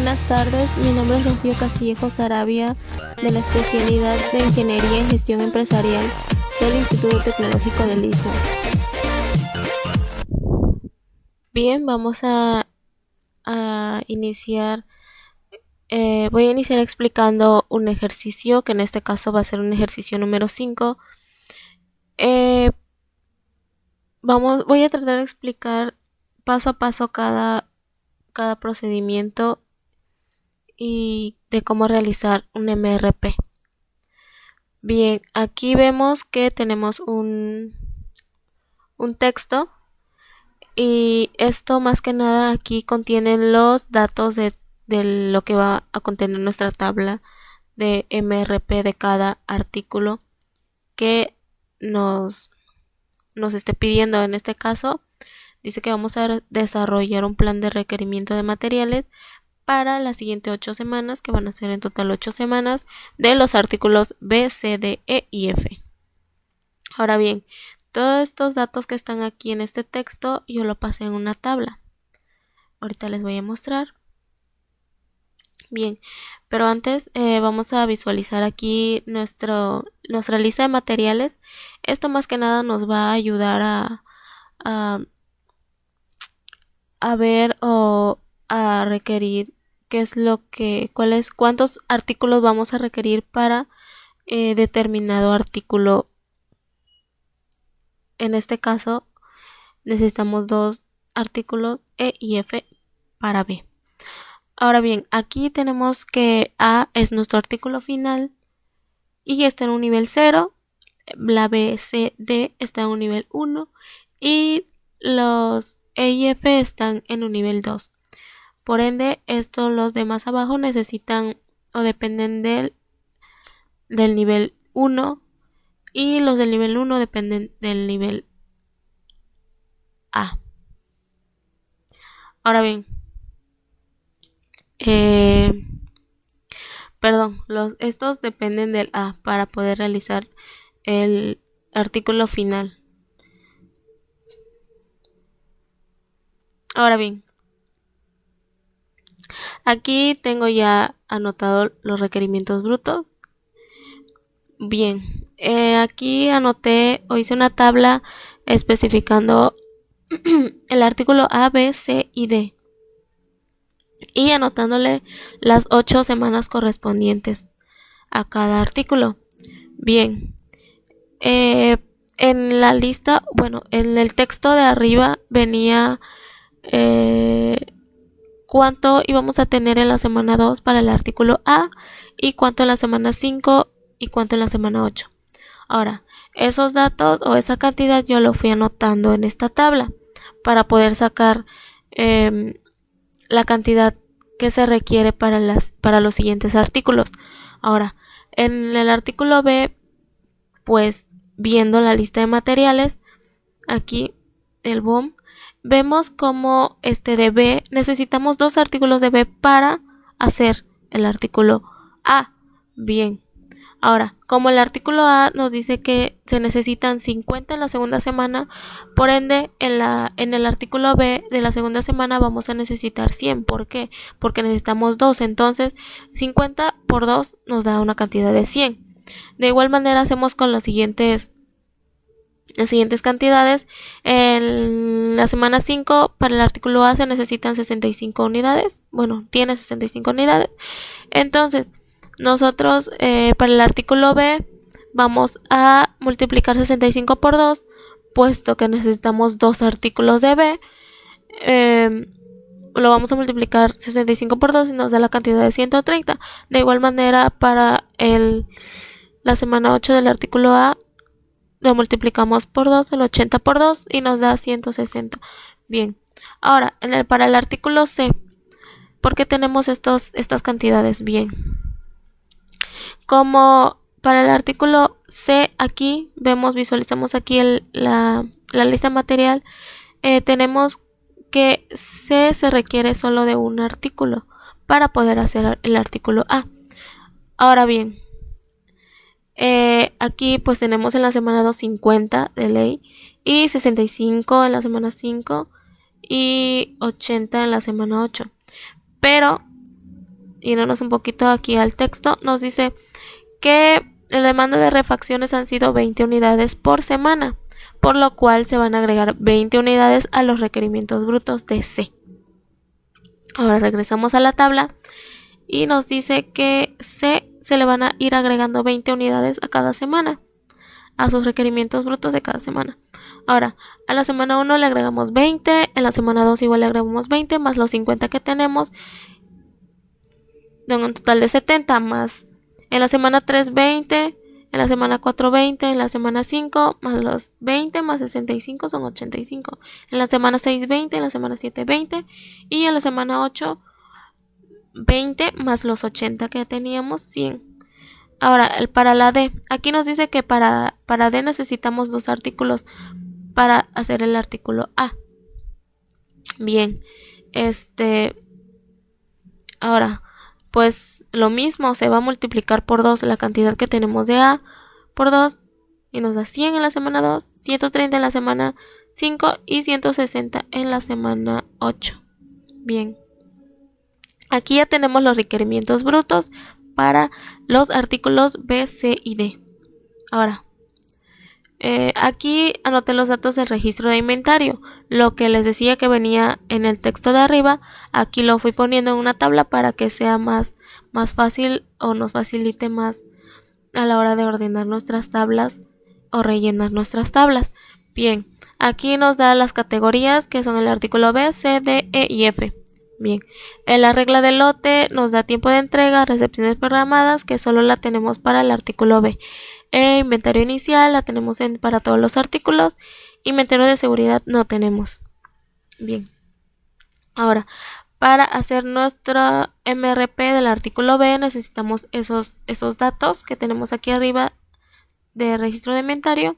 Buenas tardes, mi nombre es Rocío Castillejo Sarabia, de la especialidad de Ingeniería y Gestión Empresarial del Instituto Tecnológico del Istmo. Bien, vamos a iniciar. Voy a iniciar explicando un ejercicio, que en este caso va a ser un ejercicio número 5. Voy a tratar de explicar paso a paso cada procedimiento y de cómo realizar un MRP. Bien, aquí vemos que tenemos un texto, y esto más que nada aquí contiene los datos de lo que va a contener nuestra tabla de MRP de cada artículo que nos esté pidiendo. En este caso dice que vamos a desarrollar un plan de requerimiento de materiales para las siguientes 8 semanas, que van a ser en total 8 semanas, de los artículos B, C, D, E y F. Ahora bien, todos estos datos que están aquí en este texto yo lo pasé en una tabla. Ahorita les voy a mostrar. Bien, pero antes vamos a visualizar aquí nuestra lista de materiales. Esto más que nada nos va a ayudar a ver o a requerir cuántos artículos vamos a requerir para determinado artículo. En este caso necesitamos 2 artículos E y F para B. Ahora bien, aquí tenemos que A es nuestro artículo final y está en un nivel 0, la B, C, D está en un nivel 1 y los E y F están en un nivel 2. Por ende, los de más abajo necesitan o dependen del nivel 1, y los del nivel 1 dependen del nivel A. Ahora bien, estos dependen del A para poder realizar el artículo final. Ahora bien, aquí tengo ya anotado los requerimientos brutos. Bien, aquí anoté o hice una tabla especificando el artículo A, B, C y D, y anotándole las 8 semanas correspondientes a cada artículo. Bien, en la lista, en el texto de arriba venía cuánto íbamos a tener en la semana 2 para el artículo A, y cuánto en la semana 5 y cuánto en la semana 8. Ahora, esos datos o esa cantidad yo lo fui anotando en esta tabla para poder sacar la cantidad que se requiere para los siguientes artículos. Ahora, en el artículo B, pues viendo la lista de materiales, aquí el BOM, vemos como de B necesitamos 2 artículos de B para hacer el artículo A. Bien, ahora, como el artículo A nos dice que se necesitan 50 en la segunda semana, por ende en el artículo B de la segunda semana vamos a necesitar 100. ¿Por qué? Porque necesitamos 2, entonces 50 por 2 nos da una cantidad de 100. De igual manera hacemos con las siguientes cantidades. En la semana 5 para el artículo A se necesitan 65 unidades. Tiene 65 unidades. Entonces nosotros para el artículo B vamos a multiplicar 65 por 2, puesto que necesitamos 2 artículos de B. Lo vamos a multiplicar 65 por 2 y nos da la cantidad de 130. De igual manera para la semana 8 del artículo A lo multiplicamos por 2, el 80 por 2, y nos da 160. Bien, ahora para el artículo C, ¿por qué tenemos estas cantidades? Bien, como para el artículo C, aquí visualizamos aquí la lista material, tenemos que C se requiere solo de un artículo para poder hacer el artículo A. Ahora bien, aquí pues tenemos en la semana 2 50 de ley, y 65 en la semana 5 y 80 en la semana 8. Pero yéndonos un poquito aquí al texto, nos dice que la demanda de refacciones han sido 20 unidades por semana, por lo cual se van a agregar 20 unidades a los requerimientos brutos de C. Ahora regresamos a la tabla y nos dice que C se le van a ir agregando 20 unidades a cada semana, a sus requerimientos brutos de cada semana. Ahora, a la semana 1 le agregamos 20, en la semana 2 igual le agregamos 20, más los 50 que tenemos, de un total de 70, más en la semana 3 20, en la semana 4 20, en la semana 5 más los 20 más 65 son 85, en la semana 6 20, en la semana 7 20 y en la semana 8 20 más los 80 que teníamos 100. Ahora, para la D, aquí nos dice que para D necesitamos 2 artículos para hacer el artículo A. Bien, ahora, pues lo mismo, se va a multiplicar por 2 la cantidad que tenemos de A por 2 y nos da 100 en la semana 2, 130 en la semana 5 y 160 en la semana 8. Bien, aquí ya tenemos los requerimientos brutos para los artículos B, C y D. Ahora, aquí anoté los datos del registro de inventario. Lo que les decía que venía en el texto de arriba, aquí lo fui poniendo en una tabla para que sea más fácil o nos facilite más a la hora de ordenar nuestras tablas o rellenar nuestras tablas. Bien, aquí nos da las categorías que son el artículo B, C, D, E y F. Bien, en la regla del lote nos da tiempo de entrega, recepciones programadas, que solo la tenemos para el artículo B. Inventario inicial la tenemos para todos los artículos. Inventario de seguridad no tenemos. Bien, ahora para hacer nuestro MRP del artículo B necesitamos esos datos que tenemos aquí arriba de registro de inventario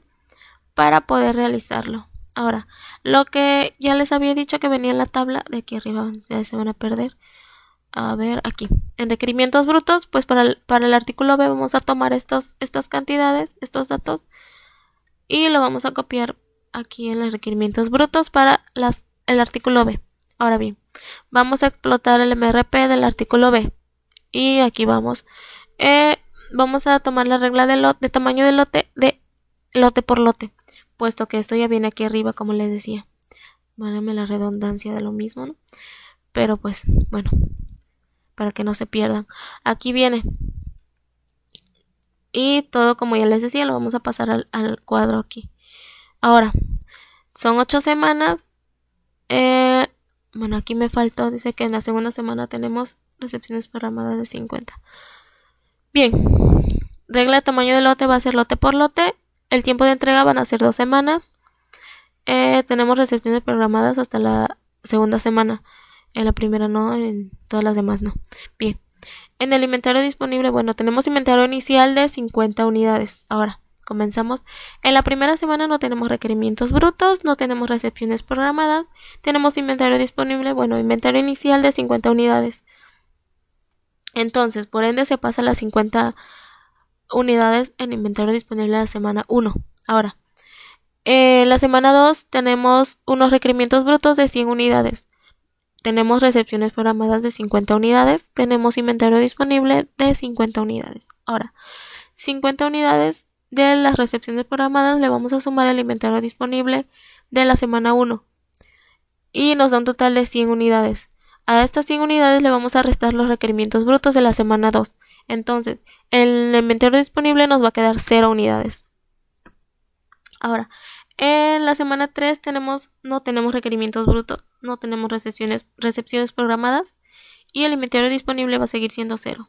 para poder realizarlo. Ahora, lo que ya les había dicho que venía en la tabla de aquí arriba, ya se van a perder. A ver, aquí, en requerimientos brutos, pues para el artículo B vamos a tomar estas cantidades, estos datos, y lo vamos a copiar aquí en los requerimientos brutos para el artículo B. Ahora bien, vamos a explotar el MRP del artículo B. Y aquí vamos. Vamos a tomar la regla de tamaño de lote por lote, puesto que esto ya viene aquí arriba, como les decía. Válgame la redundancia de lo mismo, ¿no? Pero pues, bueno, para que no se pierdan. Aquí viene. Y todo, como ya les decía, lo vamos a pasar al cuadro aquí. Ahora, son 8 semanas. Bueno, aquí me faltó, dice que en la segunda semana tenemos recepciones programadas de 50. Bien, regla de tamaño de lote va a ser lote por lote. El tiempo de entrega van a ser 2 semanas. Tenemos recepciones programadas hasta la segunda semana. En la primera no, en todas las demás no. Bien, en el inventario disponible, bueno, tenemos inventario inicial de 50 unidades. Ahora, comenzamos. En la primera semana no tenemos requerimientos brutos, no tenemos recepciones programadas. Tenemos inventario disponible, bueno, inventario inicial de 50 unidades. Entonces, por ende, se pasa las 50 unidades en inventario disponible en la semana 1. Ahora, en la semana 2 tenemos unos requerimientos brutos de 100 unidades. Tenemos recepciones programadas de 50 unidades. Tenemos inventario disponible de 50 unidades. Ahora, 50 unidades de las recepciones programadas le vamos a sumar el inventario disponible de la semana 1. Y nos da un total de 100 unidades. A estas 100 unidades le vamos a restar los requerimientos brutos de la semana 2. Entonces, el inventario disponible nos va a quedar 0 unidades. Ahora, en la semana 3 no tenemos requerimientos brutos, no tenemos recepciones programadas y el inventario disponible va a seguir siendo 0.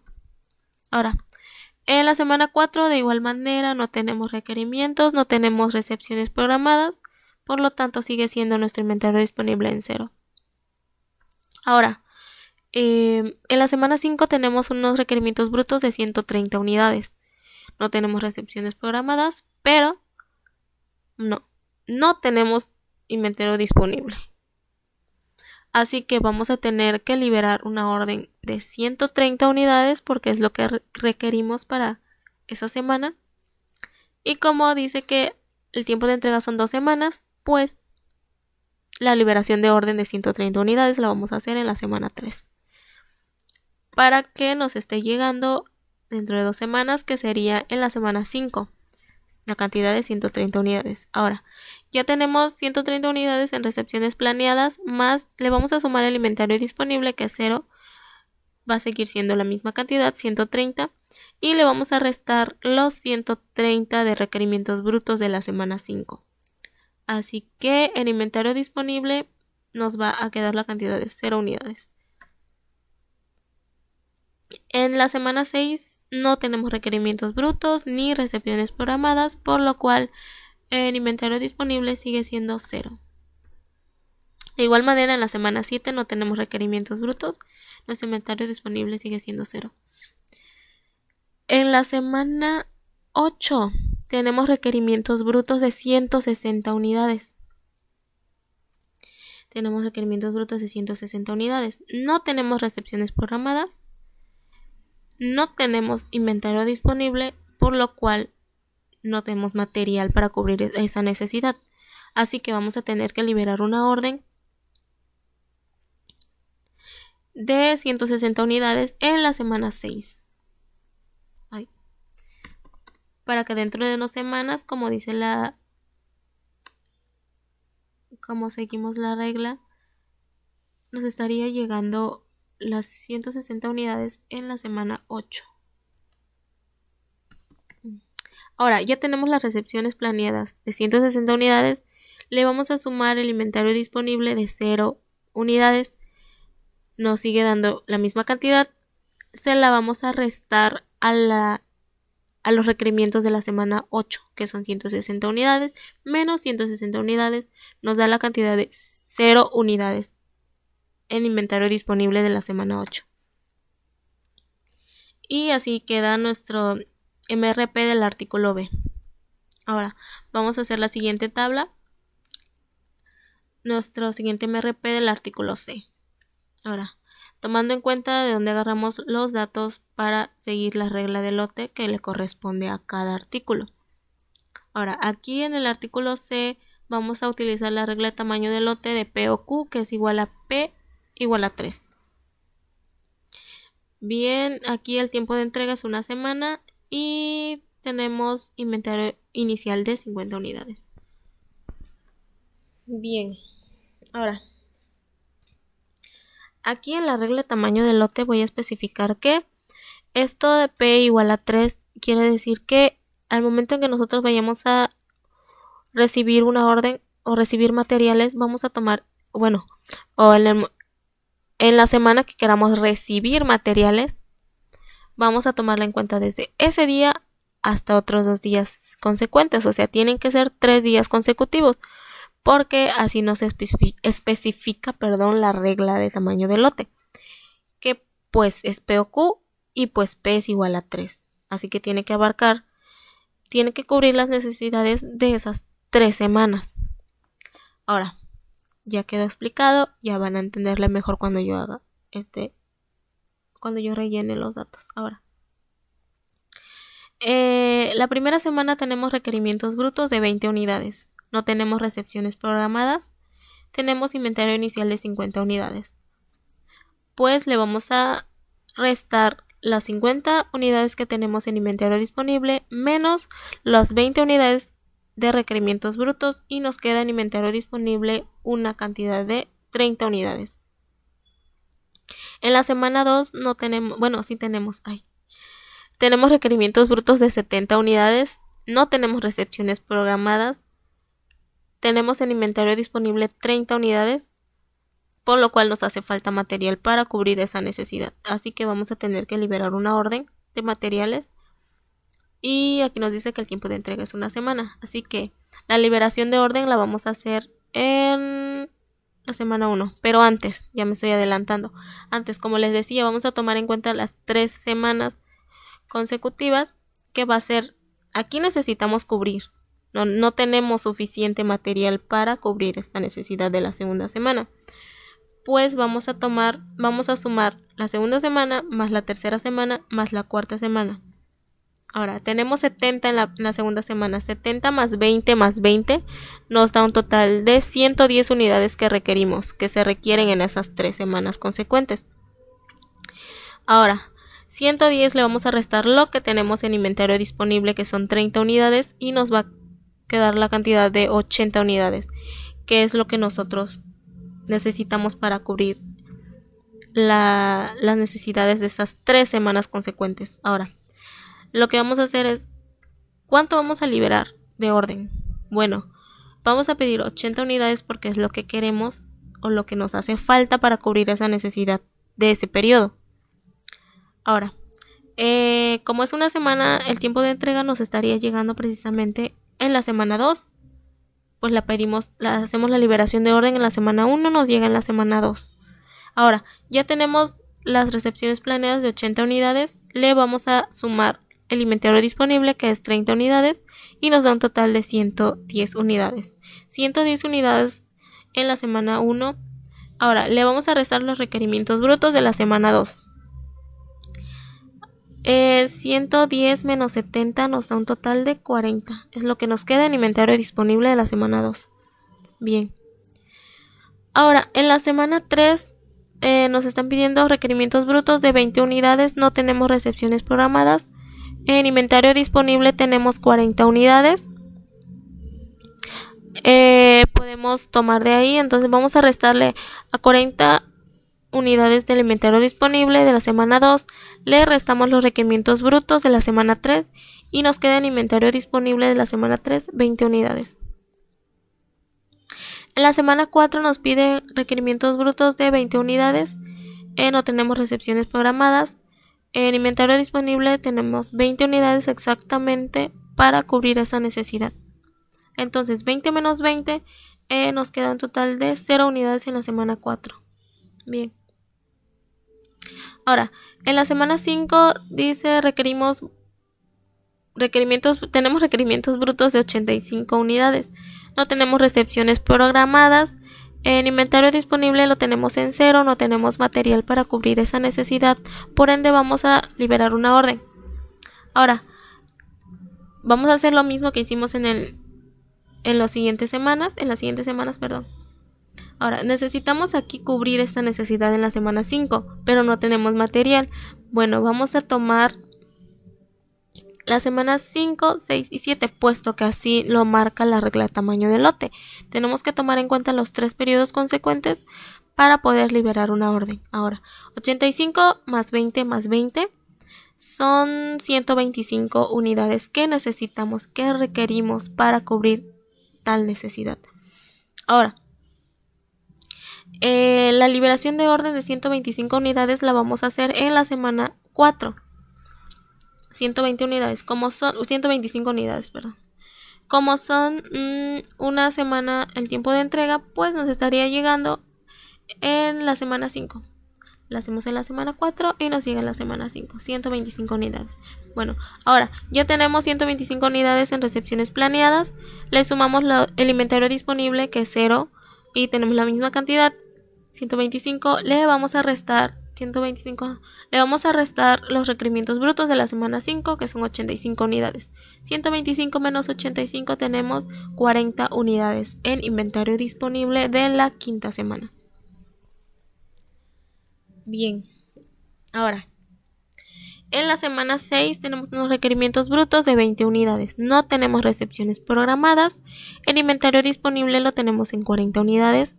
Ahora, en la semana 4 de igual manera no tenemos requerimientos, no tenemos recepciones programadas, por lo tanto sigue siendo nuestro inventario disponible en 0. Ahora, en la semana 5 tenemos unos requerimientos brutos de 130 unidades. No tenemos recepciones programadas, pero no tenemos inventario disponible. Así que vamos a tener que liberar una orden de 130 unidades porque es lo que requerimos para esa semana. Y como dice que el tiempo de entrega son 2 semanas, pues la liberación de orden de 130 unidades la vamos a hacer en la semana 3. para que nos esté llegando dentro de 2 semanas, que sería en la semana 5, la cantidad de 130 unidades. Ahora, ya tenemos 130 unidades en recepciones planeadas, más le vamos a sumar el inventario disponible, que es 0, va a seguir siendo la misma cantidad, 130, y le vamos a restar los 130 de requerimientos brutos de la semana 5. Así que en inventario disponible nos va a quedar la cantidad de 0 unidades. En la semana 6 no tenemos requerimientos brutos ni recepciones programadas, por lo cual el inventario disponible sigue siendo 0. De igual manera, en la semana 7 no tenemos requerimientos brutos, nuestro inventario disponible sigue siendo 0. En la semana 8 tenemos requerimientos brutos de 160 unidades. Tenemos requerimientos brutos de 160 unidades. No tenemos recepciones programadas. No tenemos inventario disponible, por lo cual no tenemos material para cubrir esa necesidad. Así que vamos a tener que liberar una orden de 160 unidades en la semana 6. Para que dentro de 2 semanas, como seguimos la regla, nos estaría llegando las 160 unidades en la semana 8. Ahora, ya tenemos las recepciones planeadas de 160 unidades, le vamos a sumar el inventario disponible de 0 unidades, nos sigue dando la misma cantidad, se la vamos a restar a los requerimientos de la semana 8, que son 160 unidades, menos 160 unidades, nos da la cantidad de 0 unidades en inventario disponible de la semana 8. Y así queda nuestro MRP del artículo B. Ahora, vamos a hacer la siguiente tabla. Nuestro siguiente MRP del artículo C. Ahora, tomando en cuenta de dónde agarramos los datos para seguir la regla de lote que le corresponde a cada artículo. Ahora, aquí en el artículo C vamos a utilizar la regla de tamaño de lote de P o Q, que es igual a P igual a 3. Bien, aquí el tiempo de entrega es 1 semana y tenemos inventario inicial de 50 unidades. Bien, ahora, aquí en la regla de tamaño de lote voy a especificar que esto de P igual a 3 quiere decir que al momento en que nosotros vayamos a recibir una orden o recibir materiales, vamos a tomar, o en la semana que queramos recibir materiales, vamos a tomarla en cuenta desde ese día hasta otros 2 días consecuentes, o sea, tienen que ser 3 días consecutivos, porque así nos especifica la regla de tamaño de lote, que pues es P o Q y pues P es igual a 3, así que tiene que cubrir las necesidades de esas 3 semanas. Ahora, ya quedó explicado, ya van a entenderle mejor cuando yo haga cuando yo rellene los datos. Ahora, la primera semana tenemos requerimientos brutos de 20 unidades. No tenemos recepciones programadas. Tenemos inventario inicial de 50 unidades. Pues le vamos a restar las 50 unidades que tenemos en inventario disponible menos las 20 unidades de requerimientos brutos y nos queda en inventario disponible una cantidad de 30 unidades. En la semana 2 no tenemos, sí tenemos, tenemos requerimientos brutos de 70 unidades, no tenemos recepciones programadas, tenemos en inventario disponible 30 unidades, por lo cual nos hace falta material para cubrir esa necesidad. Así que vamos a tener que liberar una orden de materiales. Y aquí nos dice que el tiempo de entrega es 1 semana. Así que la liberación de orden la vamos a hacer en la semana 1. Pero antes, ya me estoy adelantando. Antes, como les decía, vamos a tomar en cuenta las 3 semanas consecutivas, que va a ser, aquí necesitamos cubrir. No tenemos suficiente material para cubrir esta necesidad de la segunda semana. Pues vamos a sumar la segunda semana más la tercera semana más la cuarta semana. Ahora, tenemos 70 en la segunda semana. 70 más 20 nos da un total de 110 unidades que se requieren en esas 3 semanas consecuentes. Ahora, 110 le vamos a restar lo que tenemos en inventario disponible, que son 30 unidades, y nos va a quedar la cantidad de 80 unidades, que es lo que nosotros necesitamos para cubrir las necesidades de esas 3 semanas consecuentes. Ahora, lo que vamos a hacer es, ¿cuánto vamos a liberar de orden? Bueno, vamos a pedir 80 unidades porque es lo que queremos o lo que nos hace falta para cubrir esa necesidad de ese periodo. Ahora, como es una semana, el tiempo de entrega nos estaría llegando precisamente en la semana 2. Pues hacemos la liberación de orden en la semana 1, nos llega en la semana 2. Ahora, ya tenemos las recepciones planeadas de 80 unidades, le vamos a sumar el inventario disponible, que es 30 unidades, y nos da un total de 110 unidades. 110 unidades en la semana 1. Ahora, le vamos a restar los requerimientos brutos de la semana 2. 110 menos 70 nos da un total de 40. Es lo que nos queda en inventario disponible de la semana 2. Bien. Ahora, en la semana 3 nos están pidiendo requerimientos brutos de 20 unidades. No tenemos recepciones programadas. En inventario disponible tenemos 40 unidades. Podemos tomar de ahí. Entonces vamos a restarle a 40 unidades del inventario disponible de la semana 2, le restamos los requerimientos brutos de la semana 3 y nos queda en inventario disponible de la semana 3 20 unidades. En la semana 4 nos pide requerimientos brutos de 20 unidades, no tenemos recepciones programadas. En inventario disponible tenemos 20 unidades exactamente para cubrir esa necesidad. Entonces 20 menos 20 nos queda un total de 0 unidades en la semana 4. Bien. Ahora, en la semana 5 dice tenemos requerimientos brutos de 85 unidades. No tenemos recepciones programadas. En inventario disponible lo tenemos en 0, no tenemos material para cubrir esa necesidad. Por ende vamos a liberar una orden. Ahora, vamos a hacer lo mismo que hicimos en las siguientes semanas, perdón. Ahora, necesitamos aquí cubrir esta necesidad en la semana 5, pero no tenemos material. Bueno, vamos a tomar las semanas 5, 6 y 7, puesto que así lo marca la regla de tamaño del lote. Tenemos que tomar en cuenta los 3 periodos consecuentes para poder liberar una orden. Ahora, 85 más 20 más 20 son 125 unidades que necesitamos, que requerimos para cubrir tal necesidad. Ahora, la liberación de orden de 125 unidades la vamos a hacer en la semana 4. 125 unidades, perdón. Como son una semana el tiempo de entrega, pues nos estaría llegando en la semana 5. La hacemos en la semana 4 y nos llega en la semana 5, 125 unidades. Bueno, ahora ya tenemos 125 unidades en recepciones planeadas. Le sumamos el inventario disponible, que es 0, y tenemos la misma cantidad, 125. Le vamos a restar los requerimientos brutos de la semana 5, que son 85 unidades. 125 menos 85 tenemos 40 unidades en inventario disponible de la quinta semana. Bien, ahora, en la semana 6 tenemos unos requerimientos brutos de 20 unidades. No tenemos recepciones programadas. El inventario disponible lo tenemos en 40 unidades.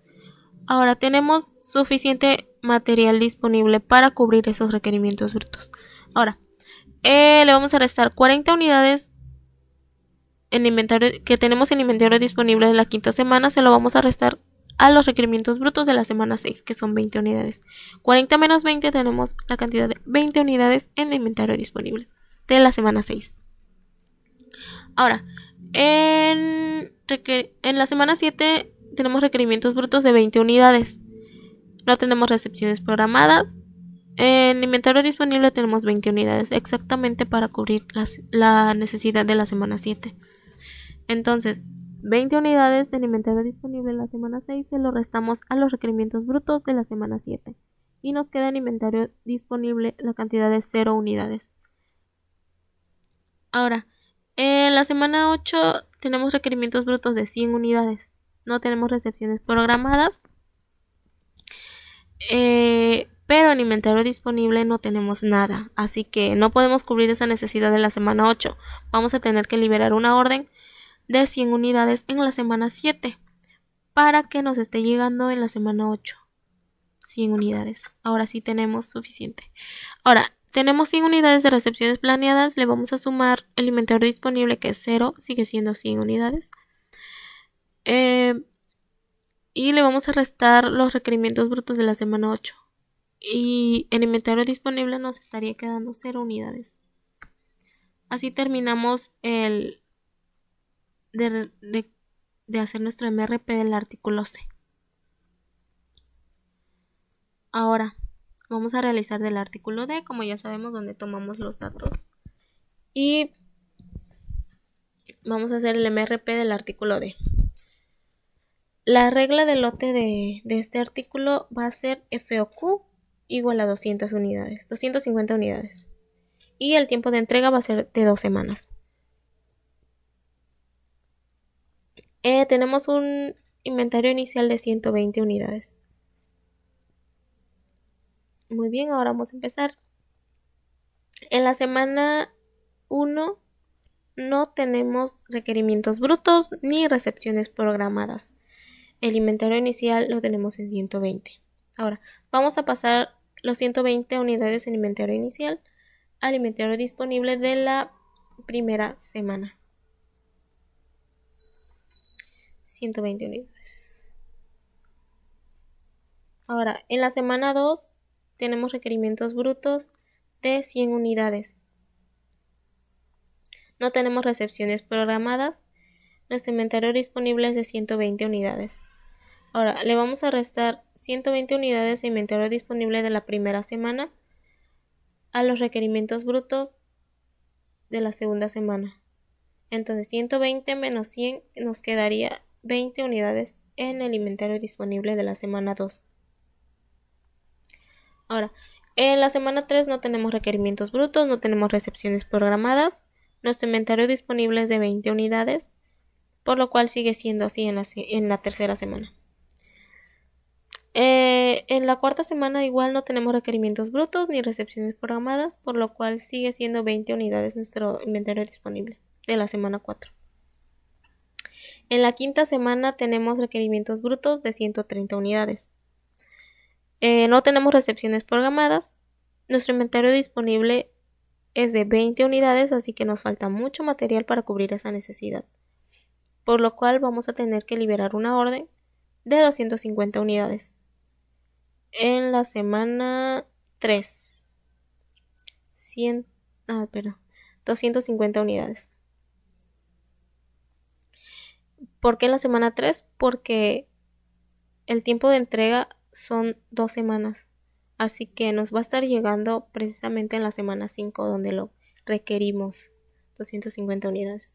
Ahora tenemos suficiente material disponible para cubrir esos requerimientos brutos. Ahora, le vamos a restar 40 unidades en inventario que tenemos en inventario disponible en la quinta semana. Se lo vamos a restar a los requerimientos brutos de la semana 6, que son 20 unidades. 40 menos 20 tenemos la cantidad de 20 unidades en el inventario disponible de la semana 6. Ahora, en la semana 7 tenemos requerimientos brutos de 20 unidades. No tenemos recepciones programadas. En inventario disponible tenemos 20 unidades exactamente para cubrir la necesidad de la semana 7. Entonces, 20 unidades en inventario disponible en la semana 6 se lo restamos a los requerimientos brutos de la semana 7 y nos queda en inventario disponible la cantidad de 0 unidades. Ahora, en la semana 8 tenemos requerimientos brutos de 100 unidades. No tenemos recepciones programadas. pero en inventario disponible no tenemos nada, así que no podemos cubrir esa necesidad de la semana 8. Vamos a tener que liberar una orden de 100 unidades en la semana 7 para que nos esté llegando en la semana 8. 100 unidades. Ahora sí tenemos suficiente. Ahora, tenemos 100 unidades de recepciones planeadas. Le vamos a sumar el inventario disponible, que es 0. Sigue siendo 100 unidades. Y le vamos a restar los requerimientos brutos de la semana 8. Y el inventario disponible nos estaría quedando 0 unidades. Así terminamos de hacer nuestro MRP del artículo C. Ahora vamos a realizar del artículo D, como ya sabemos, donde tomamos los datos. Y vamos a hacer el MRP del artículo D. La regla de lote de este artículo va a ser FOQ igual a 200 unidades, 250 unidades. Y el tiempo de entrega va a ser de 2 semanas. Tenemos un inventario inicial de 120 unidades. Muy bien, ahora vamos a empezar. En la semana 1 no tenemos requerimientos brutos ni recepciones programadas. El inventario inicial lo tenemos en 120. Ahora, vamos a pasar los 120 unidades en inventario inicial al inventario disponible de la primera semana. 120 unidades. Ahora, en la semana 2 tenemos requerimientos brutos de 100 unidades. No tenemos recepciones programadas. Nuestro inventario disponible es de 120 unidades. Ahora, le vamos a restar 120 unidades de inventario disponible de la primera semana a los requerimientos brutos de la segunda semana. Entonces, 120 menos 100 nos quedaría 20 unidades en el inventario disponible de la semana 2. Ahora, en la semana 3 no tenemos requerimientos brutos, no tenemos recepciones programadas. Nuestro inventario disponible es de 20 unidades, por lo cual sigue siendo así en la tercera semana. En la cuarta semana igual no tenemos requerimientos brutos ni recepciones programadas, por lo cual sigue siendo 20 unidades nuestro inventario disponible de la semana 4. En la quinta semana tenemos requerimientos brutos de 130 unidades. No tenemos recepciones programadas. Nuestro inventario disponible es de 20 unidades, así que nos falta mucho material para cubrir esa necesidad, por lo cual vamos a tener que liberar una orden de 250 unidades. En la semana 3, 250 unidades. ¿Por qué en la semana 3? Porque el tiempo de entrega son 2 semanas. Así que nos va a estar llegando precisamente en la semana 5, donde lo requerimos, 250 unidades.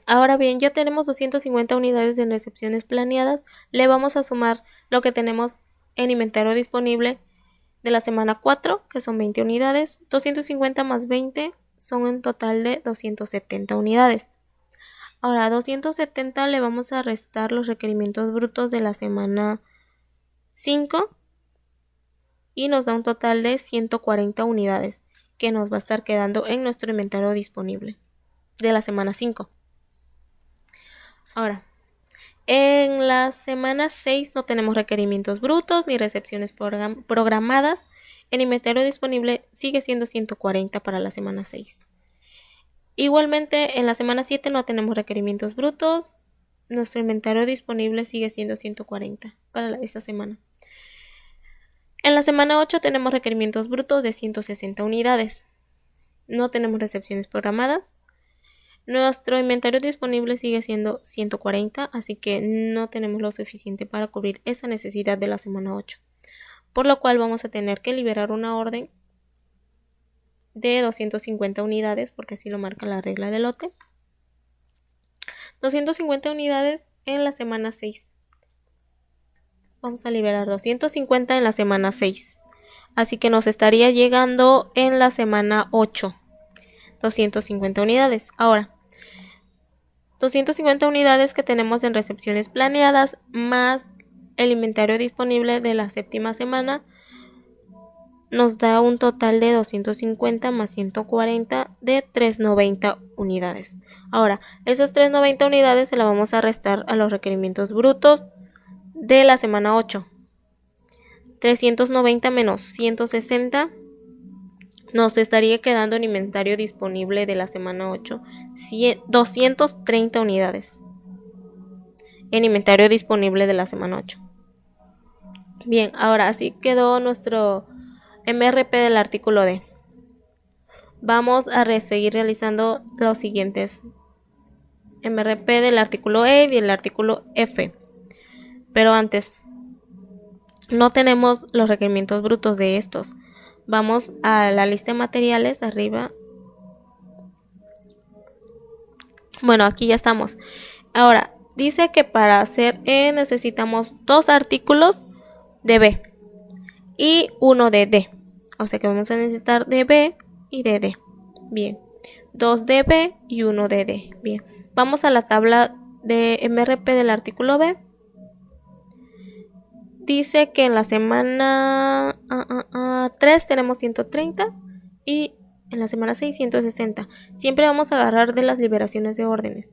Ahora bien, ya tenemos 250 unidades de recepciones planeadas. Le vamos a sumar lo que tenemos en inventario disponible de la semana 4, que son 20 unidades. 250 más 20 son un total de 270 unidades. Ahora, a 270 le vamos a restar los requerimientos brutos de la semana 5 y nos da un total de 140 unidades que nos va a estar quedando en nuestro inventario disponible de la semana 5. Ahora, en la semana 6 no tenemos requerimientos brutos ni recepciones programadas. El inventario disponible sigue siendo 140 para la semana 6. Igualmente, en la semana 7 no tenemos requerimientos brutos. Nuestro inventario disponible sigue siendo 140 para esta semana. En la semana 8 tenemos requerimientos brutos de 160 unidades. No tenemos recepciones programadas. Nuestro inventario disponible sigue siendo 140, así que no tenemos lo suficiente para cubrir esa necesidad de la semana 8. Por lo cual vamos a tener que liberar una orden de 250 unidades, porque así lo marca la regla de lote. 250 unidades en la semana 6. Vamos a liberar 250 en la semana 6. Así que nos estaría llegando en la semana 8. 250 unidades. Ahora, 250 unidades que tenemos en recepciones planeadas más el inventario disponible de la séptima semana nos da un total de 250 más 140 de 390 unidades. Ahora, esas 390 unidades se las vamos a restar a los requerimientos brutos de la semana 8. 390 menos 160 nos estaría quedando en inventario disponible de la semana 8 230 unidades en inventario disponible de la semana 8. Bien, ahora así quedó nuestro MRP del artículo D. Vamos a seguir realizando los siguientes MRP del artículo E y del artículo F. Pero antes, no tenemos los requerimientos brutos de estos. Vamos a la lista de materiales arriba. Bueno, aquí ya estamos. Ahora, dice que para hacer E necesitamos 2 artículos de B y 1 de D. O sea que vamos a necesitar de B y de D. Bien. 2 de B y 1 de D. Bien. Vamos a la tabla de MRP del artículo B. Dice que en la semana 3 tenemos 130 y en la semana 6 160. Siempre vamos a agarrar de las liberaciones de órdenes.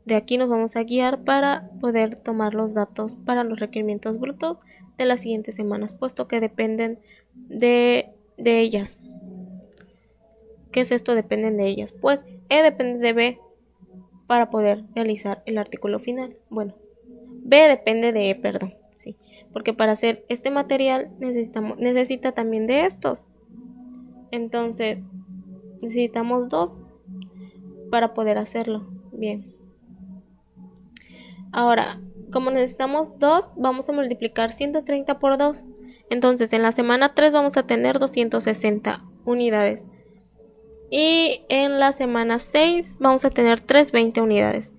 De aquí nos vamos a guiar para poder tomar los datos para los requerimientos brutos de las siguientes semanas, puesto que dependen de ellas. ¿Qué es esto? Dependen de ellas. Pues E depende de B para poder realizar el artículo final. Bueno, B depende de E, perdón. Sí, porque para hacer este material necesita también de estos. Entonces, necesitamos 2 para poder hacerlo. Bien. Ahora, como necesitamos 2, vamos a multiplicar 130 por 2. Entonces, en la semana 3 vamos a tener 260 unidades. Y en la semana 6 vamos a tener 320 unidades.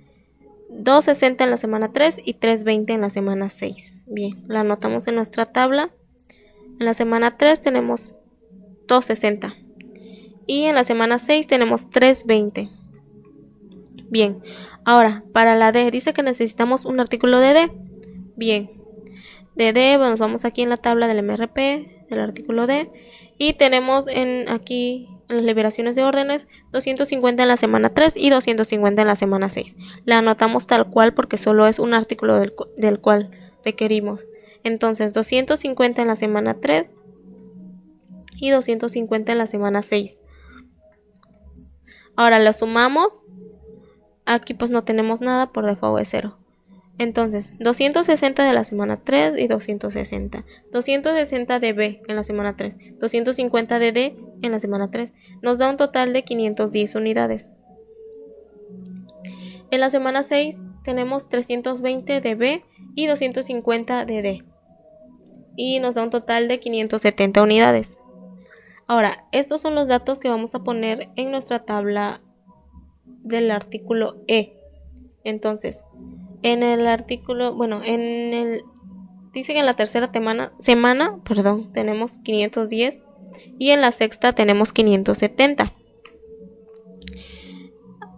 260 en la semana 3 y 320 en la semana 6. Bien, la anotamos en nuestra tabla. En la semana 3 tenemos 260. Y en la semana 6 tenemos 320. Bien, ahora para la D dice que necesitamos un artículo de D. Bien, de D, bueno, vamos aquí en la tabla del MRP, del artículo D. Y tenemos aquí en las liberaciones de órdenes 250 en la semana 3 y 250 en la semana 6. La anotamos tal cual porque solo es un artículo del cual requerimos. Entonces 250 en la semana 3 y 250 en la semana 6. Ahora lo sumamos. Aquí pues no tenemos nada, por default es 0. Entonces 260 de la semana 3 y 260. 260 de B en la semana 3. 250 de D en la semana 3. Nos da un total de 510 unidades. En la semana 6 tenemos 320 de B y 250 de D. Y nos da un total de 570 unidades. Ahora, estos son los datos que vamos a poner en nuestra tabla del artículo E. Entonces, en el artículo, bueno, dice que en la tercera semana, tenemos 510 y en la sexta tenemos 570.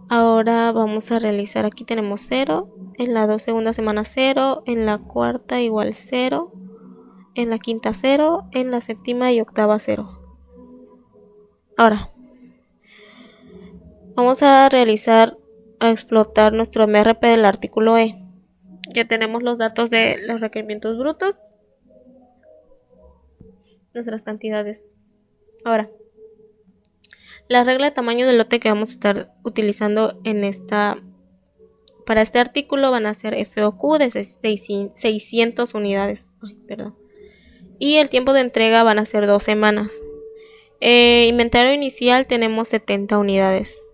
Ahora vamos a realizar, aquí tenemos 0, en la segunda semana 0, en la cuarta igual 0, en la quinta 0, en la séptima y octava 0. Ahora, vamos a explotar nuestro MRP del artículo E. Ya tenemos los datos de los requerimientos brutos, nuestras cantidades. Ahora, la regla de tamaño del lote que vamos a estar utilizando para este artículo van a ser F o Q de 600 unidades. Y el tiempo de entrega van a ser 2 semanas. Inventario inicial tenemos 70 unidades.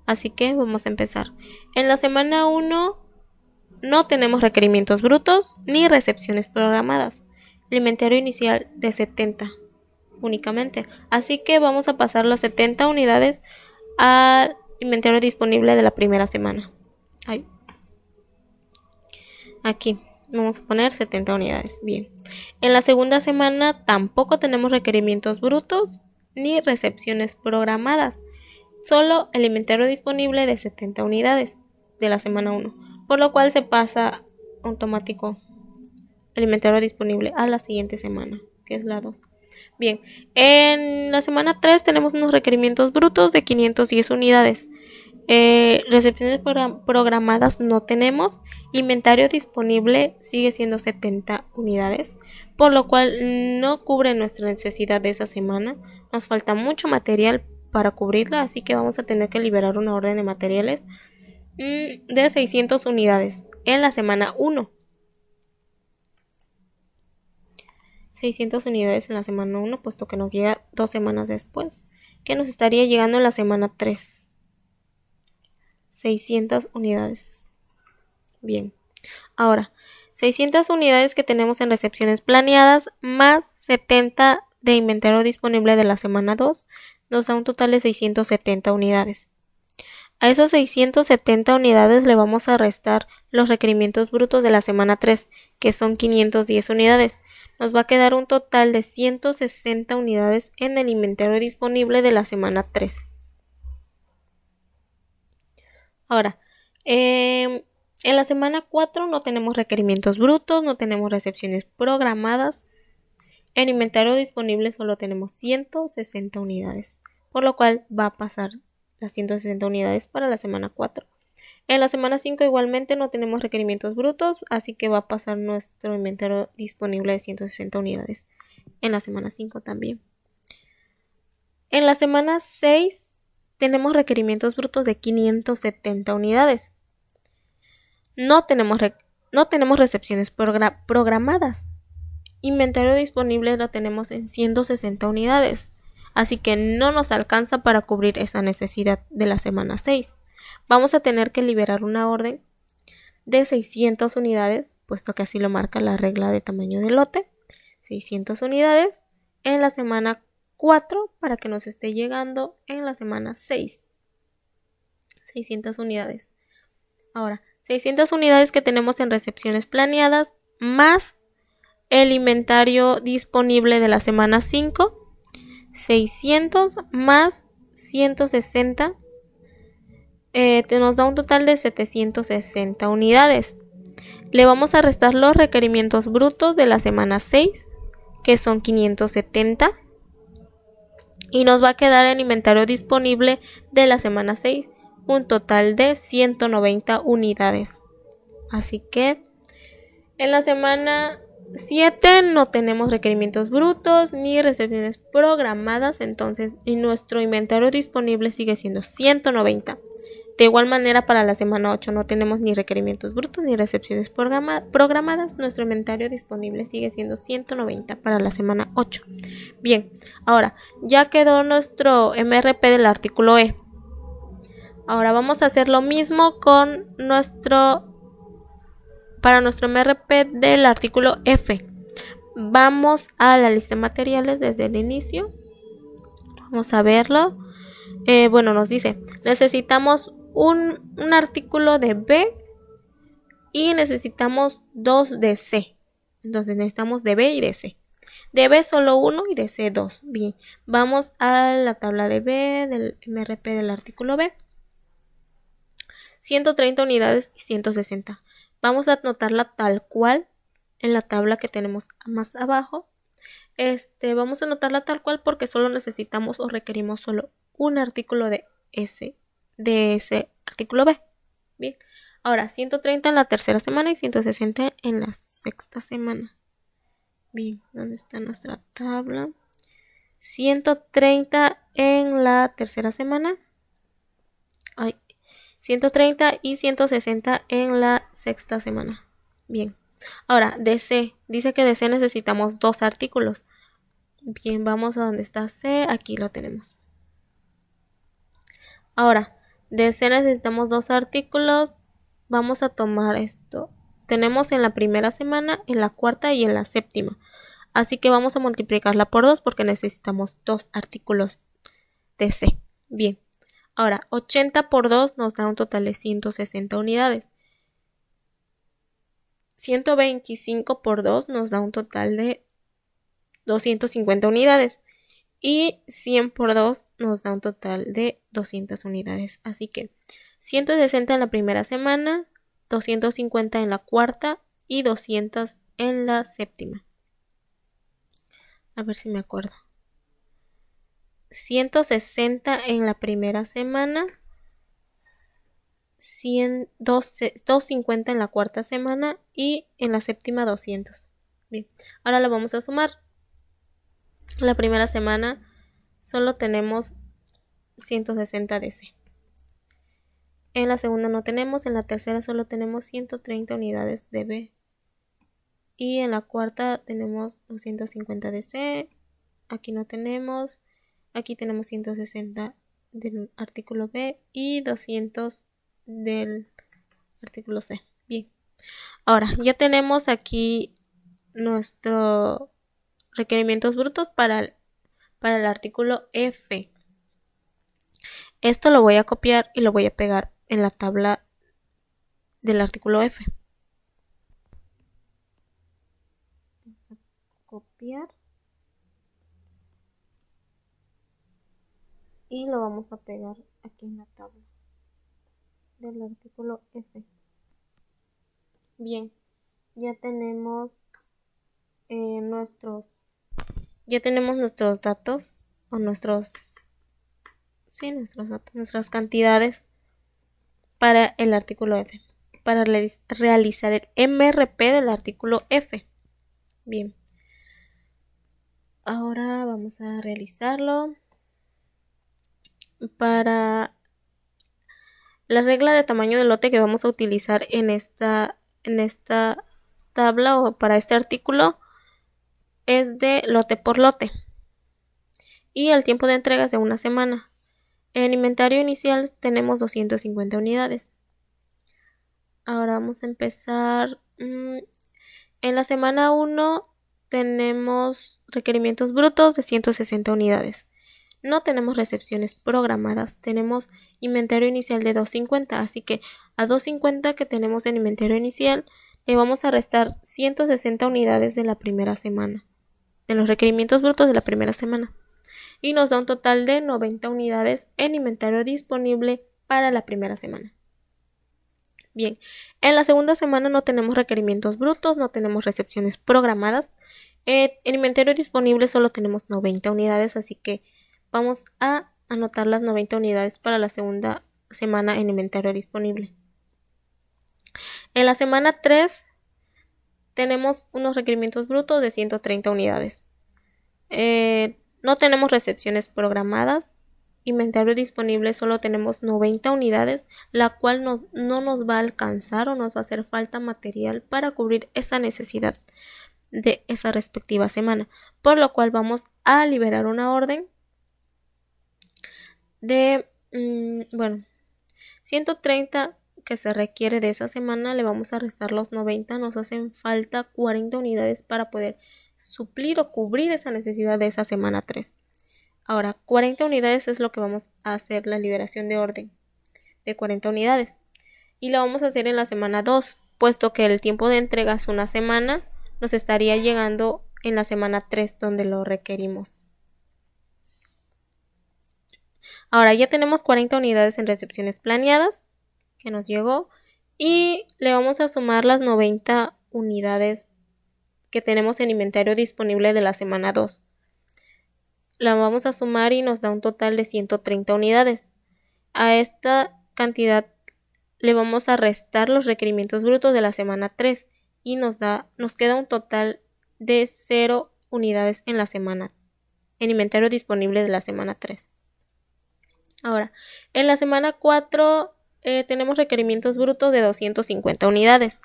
Así que vamos a empezar. En la semana 1 no tenemos requerimientos brutos ni recepciones programadas. El inventario inicial de 70 únicamente. Así que vamos a pasar las 70 unidades al inventario disponible de la primera semana. Aquí vamos a poner 70 unidades. Bien. En la segunda semana tampoco tenemos requerimientos brutos ni recepciones programadas. Solo el inventario disponible de 70 unidades de la semana 1, por lo cual se pasa automático el inventario disponible a la siguiente semana, que es la 2. Bien, en la semana 3 tenemos unos requerimientos brutos de 510 unidades. Recepciones programadas no tenemos. Inventario disponible sigue siendo 70 unidades, por lo cual no cubre nuestra necesidad de esa semana. Nos falta mucho material para cubrirla, así que vamos a tener que liberar una orden de materiales de 600 unidades en la semana 1. 600 unidades en la semana 1, puesto que nos llega 2 semanas después, que nos estaría llegando en la semana 3. 600 unidades. Bien, ahora 600 unidades que tenemos en recepciones planeadas más 70 de inventario disponible de la semana 2 nos da un total de 670 unidades. A esas 670 unidades le vamos a restar los requerimientos brutos de la semana 3, que son 510 unidades. Nos va a quedar un total de 160 unidades en el inventario disponible de la semana 3. Ahora, en la semana 4 no tenemos requerimientos brutos, no tenemos recepciones programadas. En inventario disponible solo tenemos 160 unidades, por lo cual va a pasar las 160 unidades para la semana 4. En la semana 5 igualmente no tenemos requerimientos brutos, así que va a pasar nuestro inventario disponible de 160 unidades. En la semana 5 también. En la semana 6 tenemos requerimientos brutos de 570 unidades. No tenemos recepciones programadas. Inventario disponible lo tenemos en 160 unidades. Así que no nos alcanza para cubrir esa necesidad de la semana 6. Vamos a tener que liberar una orden de 600 unidades, puesto que así lo marca la regla de tamaño de lote. 600 unidades en la semana 4 para que nos esté llegando en la semana 6. 600 unidades. Ahora, 600 unidades que tenemos en recepciones planeadas más el inventario disponible de la semana 5. 600 más 160 nos da un total de 760 unidades. Le vamos a restar los requerimientos brutos de la semana 6, que son 570, y nos va a quedar en inventario disponible de la semana 6 un total de 190 unidades. Así que en la semana 7 no tenemos requerimientos brutos ni recepciones programadas, entonces nuestro inventario disponible sigue siendo 190. De igual manera, para la semana 8 no tenemos ni requerimientos brutos ni recepciones programadas. Nuestro inventario disponible sigue siendo 190 para la semana 8. Bien, ahora ya quedó nuestro MRP del artículo E. Ahora vamos a hacer lo mismo con para nuestro MRP del artículo F. Vamos a la lista de materiales desde el inicio. Vamos a verlo. Nos dice, necesitamos un artículo de B y necesitamos 2 de C. Entonces necesitamos de B y de C. De B solo 1 y de C 2. Bien, vamos a la tabla de B del MRP del artículo B. 130 unidades y 160. Vamos a anotarla tal cual en la tabla que tenemos más abajo. Vamos a anotarla tal cual porque solo necesitamos o requerimos solo un artículo de ese artículo B. Bien, ahora 130 en la tercera semana y 160 en la sexta semana. Bien, ¿dónde está nuestra tabla? 130 en la tercera semana. 130 y 160 en la sexta semana. Bien, ahora de C, dice que de C necesitamos 2 artículos. Bien, vamos a donde está C, aquí lo tenemos. Ahora, de C necesitamos 2 artículos. Vamos a tomar esto. Tenemos en la primera semana, en la cuarta y en la séptima. Así que vamos a multiplicarla por 2 porque necesitamos 2 artículos de C. Bien. Ahora, 80 por 2 nos da un total de 160 unidades. 125 por 2 nos da un total de 250 unidades. Y 100 por 2 nos da un total de 200 unidades. Así que 160 en la primera semana, 250 en la cuarta y 200 en la séptima. A ver si me acuerdo. 160 en la primera semana, 250 en la cuarta semana y en la séptima 200. Bien, ahora lo vamos a sumar. La primera semana solo tenemos 160 DC. En la segunda no tenemos, en la tercera solo tenemos 130 unidades de B. Y en la cuarta tenemos 250 DC. Aquí no tenemos. Aquí tenemos 160 del artículo B y 200 del artículo C. Bien. Ahora, ya tenemos aquí nuestros requerimientos brutos para el artículo F. Esto lo voy a copiar y lo voy a pegar en la tabla del artículo F. Copiar. Y lo vamos a pegar aquí en la tabla del artículo F. Bien, ya tenemos nuestros datos o nuestros datos, nuestras cantidades para el artículo F, para realizar el MRP del artículo F. Bien, ahora vamos a realizarlo. Para la regla de tamaño de lote que vamos a utilizar en esta tabla o para este artículo es de lote por lote y el tiempo de entrega es de una semana. En inventario inicial tenemos 250 unidades. Ahora vamos a empezar. En la semana 1 tenemos requerimientos brutos de 160 unidades. No tenemos recepciones programadas, tenemos inventario inicial de 250, así que a 250 que tenemos en inventario inicial le vamos a restar 160 unidades de la primera semana, de los requerimientos brutos de la primera semana, y nos da un total de 90 unidades en inventario disponible para la primera semana. Bien, en la segunda semana no tenemos requerimientos brutos, no tenemos recepciones programadas, en inventario disponible solo tenemos 90 unidades, así que vamos a anotar las 90 unidades para la segunda semana en inventario disponible. En la semana 3 tenemos unos requerimientos brutos de 130 unidades. No tenemos recepciones programadas. Inventario disponible solo tenemos 90 unidades, la cual no nos va a alcanzar o nos va a hacer falta material para cubrir esa necesidad de esa respectiva semana, por lo cual vamos a liberar una orden de 130 que se requiere de esa semana, le vamos a restar los 90, nos hacen falta 40 unidades para poder suplir o cubrir esa necesidad de esa semana 3. Ahora, 40 unidades es lo que vamos a hacer la liberación de orden de 40 unidades y lo vamos a hacer en la semana 2, puesto que el tiempo de entrega es una semana, nos estaría llegando en la semana 3 donde lo requerimos. Ahora ya tenemos 40 unidades en recepciones planeadas que nos llegó y le vamos a sumar las 90 unidades que tenemos en inventario disponible de la semana 2. La vamos a sumar y nos da un total de 130 unidades. A esta cantidad le vamos a restar los requerimientos brutos de la semana 3 y nos queda un total de 0 unidades en inventario disponible de la semana 3. Ahora, en la semana 4 tenemos requerimientos brutos de 250 unidades.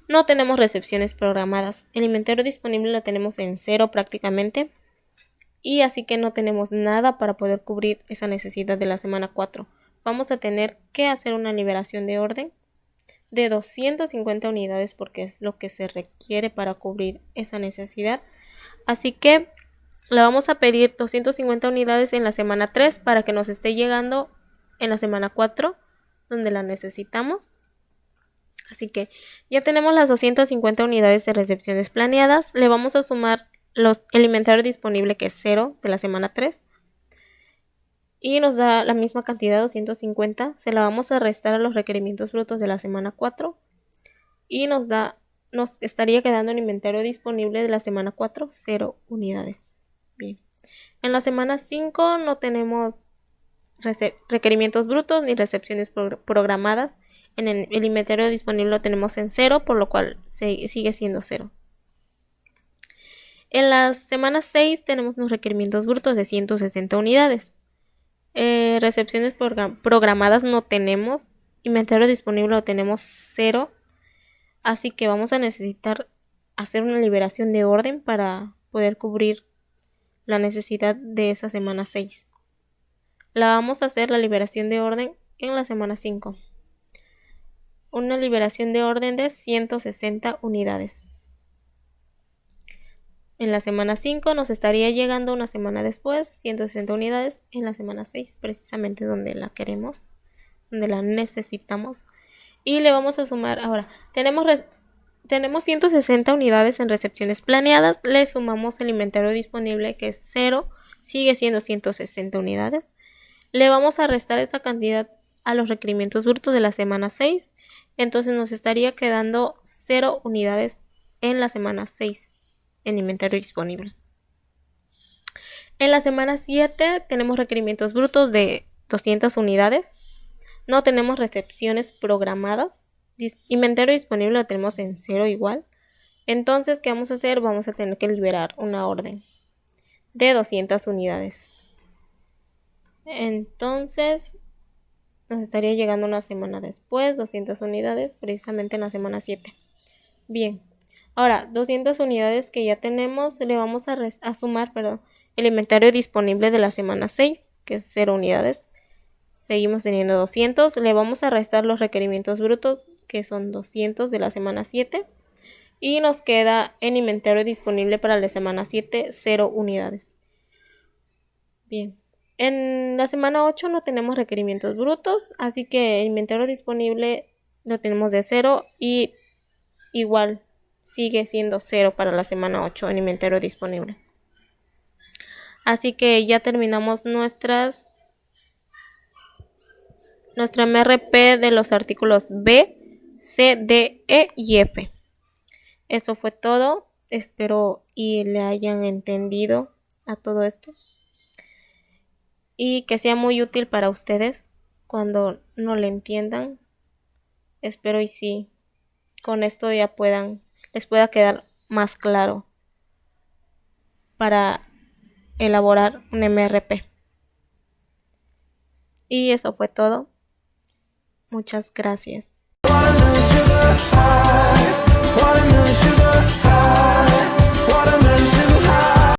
No tenemos recepciones programadas. El inventario disponible lo tenemos en 0 prácticamente. Y así que no tenemos nada para poder cubrir esa necesidad de la semana 4. Vamos a tener que hacer una liberación de orden de 250 unidades porque es lo que se requiere para cubrir esa necesidad. Así que le vamos a pedir 250 unidades en la semana 3 para que nos esté llegando en la semana 4 donde la necesitamos. Así que ya tenemos las 250 unidades de recepciones planeadas. Le vamos a sumar el inventario disponible que es 0 de la semana 3 y nos da la misma cantidad, 250. Se la vamos a restar a los requerimientos brutos de la semana 4 y nos da nos estaría quedando un inventario disponible de la semana 4, 0 unidades. Bien. En la semana 5 no tenemos requerimientos brutos ni recepciones programadas. En el inventario disponible lo tenemos en 0, por lo cual sigue siendo 0. En la semana 6 tenemos unos requerimientos brutos de 160 unidades. Recepciones programadas no tenemos. Inventario disponible lo tenemos 0. Así que vamos a necesitar hacer una liberación de orden para poder cubrir la necesidad de esa semana 6. La vamos a hacer la liberación de orden en la semana 5. Una liberación de orden de 160 unidades. En la semana 5 nos estaría llegando una semana después 160 unidades en la semana 6, precisamente donde la queremos, donde la necesitamos. Y le vamos a sumar ahora. Tenemos 160 unidades en recepciones planeadas. Le sumamos el inventario disponible, que es 0. Sigue siendo 160 unidades. Le vamos a restar esta cantidad a los requerimientos brutos de la semana 6. Entonces nos estaría quedando 0 unidades en la semana 6 en inventario disponible. En la semana 7 tenemos requerimientos brutos de 200 unidades. No tenemos recepciones programadas. Inventario disponible lo tenemos en 0 igual. Entonces, ¿qué vamos a hacer? Vamos a tener que liberar una orden de 200 unidades. Entonces, nos estaría llegando una semana después, 200 unidades, precisamente en la semana 7. Bien, ahora, 200 unidades que ya tenemos, le vamos a sumar, el inventario disponible de la semana 6, que es 0 unidades. Seguimos teniendo 200, le vamos a restar los requerimientos brutos, que son 200 de la semana 7, y nos queda en inventario disponible para la semana 7, 0 unidades. Bien, en la semana 8 no tenemos requerimientos brutos, así que el inventario disponible lo tenemos de 0 y igual sigue siendo 0 para la semana 8 en inventario disponible. Así que ya terminamos nuestra MRP de los artículos B, C, D, E y F. Eso fue todo. Espero y le hayan entendido a todo esto y que sea muy útil para ustedes cuando no le entiendan. Espero y sí, con esto ya les pueda quedar más claro para elaborar un MRP. Y eso fue todo. Muchas gracias.